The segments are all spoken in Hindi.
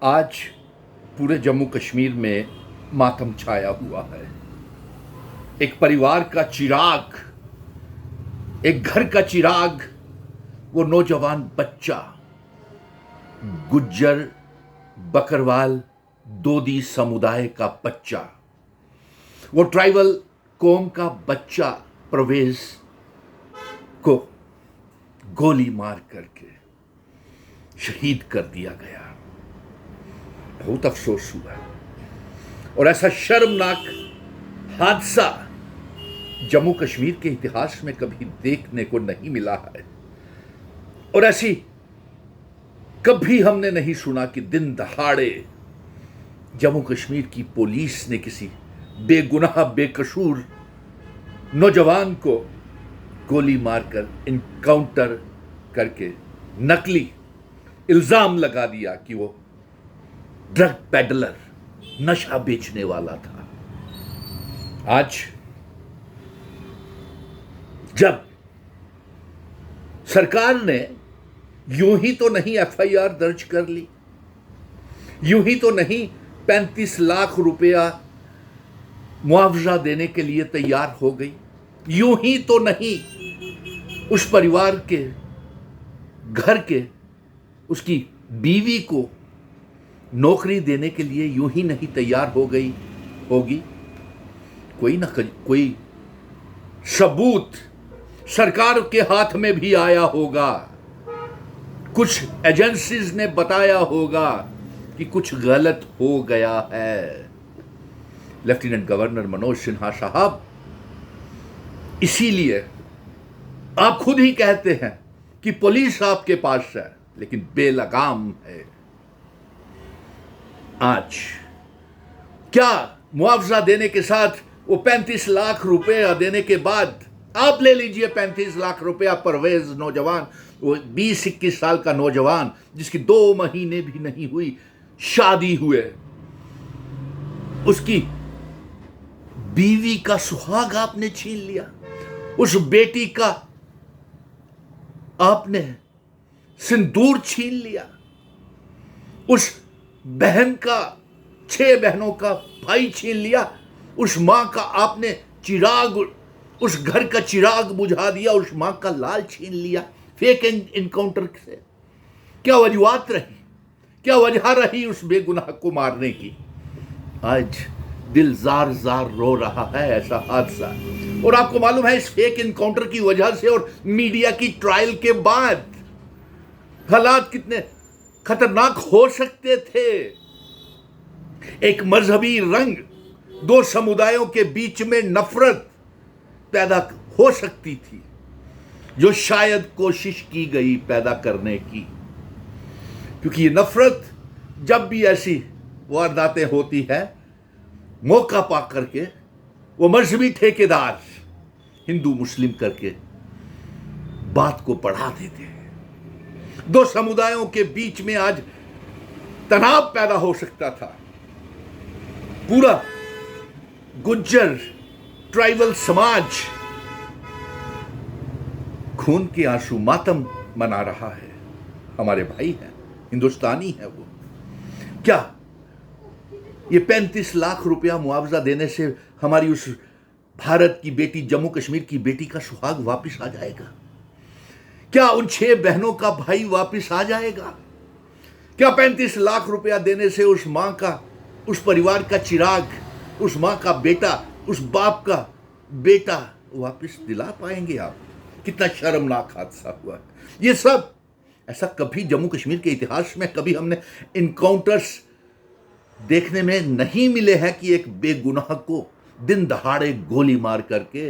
आज पूरे जम्मू कश्मीर में मातम छाया हुआ है। एक परिवार का चिराग, एक घर का चिराग, वो नौजवान बच्चा, गुज्जर बकरवाल दोदी समुदाय का बच्चा, वो ट्राइबल कौम का बच्चा परवेज को गोली मार करके शहीद कर दिया गया। बहुत अफसोस हुआ और ऐसा शर्मनाक हादसा जम्मू कश्मीर के इतिहास में कभी देखने को नहीं मिला है। और ऐसी कभी हमने नहीं सुना कि दिन दहाड़े जम्मू कश्मीर की पुलिस ने किसी बेगुनाह बेकसूर नौजवान को गोली मारकर इनकाउंटर करके नकली इल्जाम लगा दिया कि वो ड्रग पेडलर, नशा बेचने वाला था। आज जब सरकार ने यूं ही तो नहीं एफआईआर दर्ज कर ली, यूं ही तो नहीं 35 लाख रुपया मुआवजा देने के लिए तैयार हो गई, यूं ही तो नहीं उस परिवार के घर के उसकी बीवी को नौकरी देने के लिए यूं ही नहीं तैयार हो गई होगी। कोई ना कोई सबूत सरकार के हाथ में भी आया होगा, कुछ एजेंसीज ने बताया होगा कि कुछ गलत हो गया है। लेफ्टिनेंट गवर्नर मनोज सिन्हा साहब, इसीलिए आप खुद ही कहते हैं कि पुलिस आपके पास है लेकिन बेलगाम है। आज क्या मुआवजा देने के साथ वो 35 लाख रुपया देने के बाद आप ले लीजिए 35 लाख रुपया, परवेज नौजवान, वो 20-21 साल का नौजवान जिसकी 2 महीने भी नहीं हुई शादी हुए, उसकी बीवी का सुहाग आपने छीन लिया, उस बेटी का आपने सिंदूर छीन लिया, उस बहन का, 6 बहनों का भाई छीन लिया, उस मां का आपने चिराग, उस घर का चिराग बुझा दिया, उस मां का लाल छीन लिया फेक इनकाउंटर से। क्या वजूहत रही, क्या वजह रही उस बेगुनाह को मारने की? आज दिल जार जार रो रहा है ऐसा हादसा। और आपको मालूम है इस फेक इनकाउंटर की वजह से और मीडिया की ट्रायल के बाद हालात कितने खतरनाक हो सकते थे। एक मजहबी रंग, 2 समुदायों के बीच में नफरत पैदा हो सकती थी, जो शायद कोशिश की गई पैदा करने की। क्योंकि ये नफरत जब भी ऐसी वारदातें होती है, मौका पा करके वो मजहबी ठेकेदार हिंदू मुस्लिम करके बात को बढ़ा देते हैं। 2 समुदायों के बीच में आज तनाव पैदा हो सकता था। पूरा गुज्जर ट्राइबल समाज खून के आंसू मातम मना रहा है। हमारे भाई हैं, हिंदुस्तानी है वो। क्या ये 35 लाख रुपया मुआवजा देने से हमारी उस भारत की बेटी, जम्मू कश्मीर की बेटी का सुहाग वापस आ जाएगा? क्या उन 6 बहनों का भाई वापस आ जाएगा? क्या 35 लाख रुपया देने से उस मां का, उस परिवार का चिराग, उस मां का बेटा, उस बाप का बेटा वापस दिला पाएंगे आप? कितना शर्मनाक हादसा हुआ। ये सब ऐसा कभी जम्मू कश्मीर के इतिहास में कभी हमने इनकाउंटर्स देखने में नहीं मिले हैं कि एक बेगुनाह को दिन दहाड़े गोली मार करके,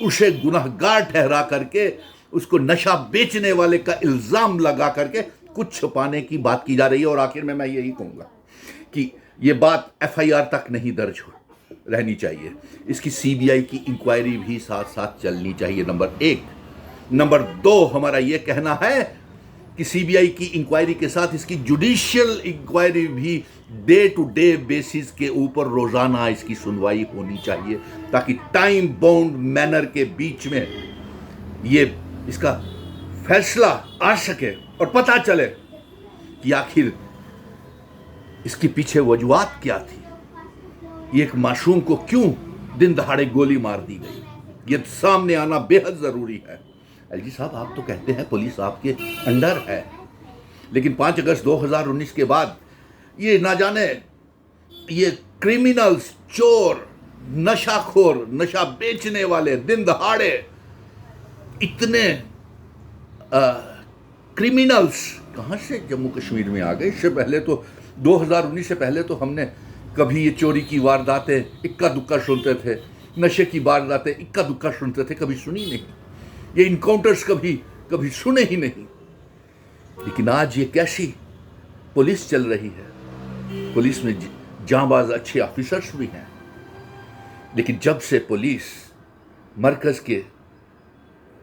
उसे गुनहगार ठहरा करके, उसको नशा बेचने वाले का इल्जाम लगा करके कुछ छुपाने की बात की जा रही है। और आखिर में मैं यही कहूंगा कि ये बात एफआईआर तक नहीं दर्ज रहनी चाहिए, इसकी सीबीआई की इंक्वायरी भी साथ साथ चलनी चाहिए, नंबर 1। नंबर 2, हमारा यह कहना है कि सीबीआई की इंक्वायरी के साथ इसकी जुडिशियल इंक्वायरी भी डे टू डे बेसिस के ऊपर रोजाना इसकी सुनवाई होनी चाहिए, ताकि टाइम बाउंड मैनर के बीच में ये इसका फैसला आ सके और पता चले कि आखिर इसके पीछे वजूहात क्या थी, ये एक मासूम को क्यों दिन दहाड़े गोली मार दी गई, ये सामने आना बेहद ज़रूरी है। एलजी साहब, आप तो कहते हैं पुलिस आपके अंडर है, लेकिन 5 अगस्त 2019 के बाद ये ना जाने ये क्रिमिनल्स, चोर, नशाखोर, नशा बेचने वाले दिन दहाड़े इतने क्रिमिनल्स कहाँ से जम्मू कश्मीर में आ गए। इससे पहले तो 2019 से पहले तो हमने कभी ये चोरी की वारदातें इक्का दुक्का सुनते थे, नशे की वारदातें इक्का दुक्का सुनते थे, कभी सुनी नहीं, ये इनकाउंटर्स कभी सुने ही नहीं। लेकिन आज ये कैसी पुलिस चल रही है। पुलिस में जांबाज अच्छे ऑफिसर्स भी हैं, लेकिन जब से पुलिस मरकज़ के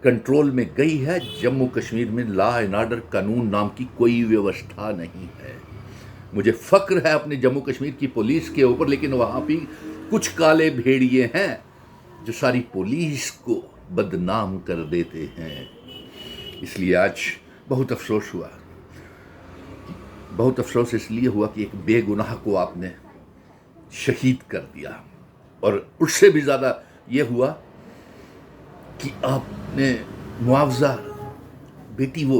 कंट्रोल में गई है, जम्मू कश्मीर में लॉ एंड ऑर्डर, कानून नाम की कोई व्यवस्था नहीं है। मुझे फ़ख्र है अपने जम्मू कश्मीर की पुलिस के ऊपर, लेकिन वहाँ भी कुछ काले भेड़िए हैं जो सारी पुलिस को बदनाम कर देते हैं। इसलिए आज बहुत अफसोस हुआ, बहुत अफसोस इसलिए हुआ कि एक बेगुनाह को आपने शहीद कर दिया, और उससे भी ज़्यादा ये हुआ कि आपने मुआवजा, बेटी वो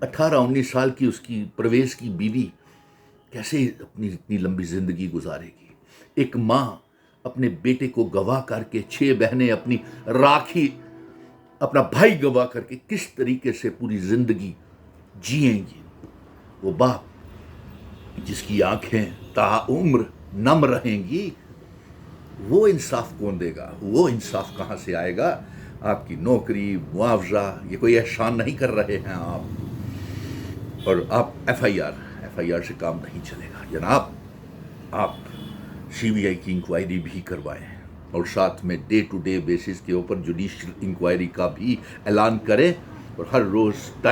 18-19 साल की उसकी परवेज़ की बीवी कैसे अपनी इतनी लंबी ज़िंदगी गुजारेगी। एक माँ अपने बेटे को गवा करके, 6 बहनें अपनी राखी, अपना भाई गवा करके किस तरीके से पूरी ज़िंदगी जिएंगी। वो बाप जिसकी आंखें ताउम्र नम रहेंगी, वो इंसाफ कौन देगा, वो इंसाफ कहाँ से आएगा। आपकी नौकरी, मुआवजा, ये कोई एहसान नहीं कर रहे हैं आप, और आप एफआईआर से काम नहीं चलेगा जनाब। आप सीबीआई की इंक्वायरी भी करवाएं, और साथ में डे टू डे बेसिस के ऊपर जुडिशियल इंक्वायरी का भी ऐलान करें, और हर रोज़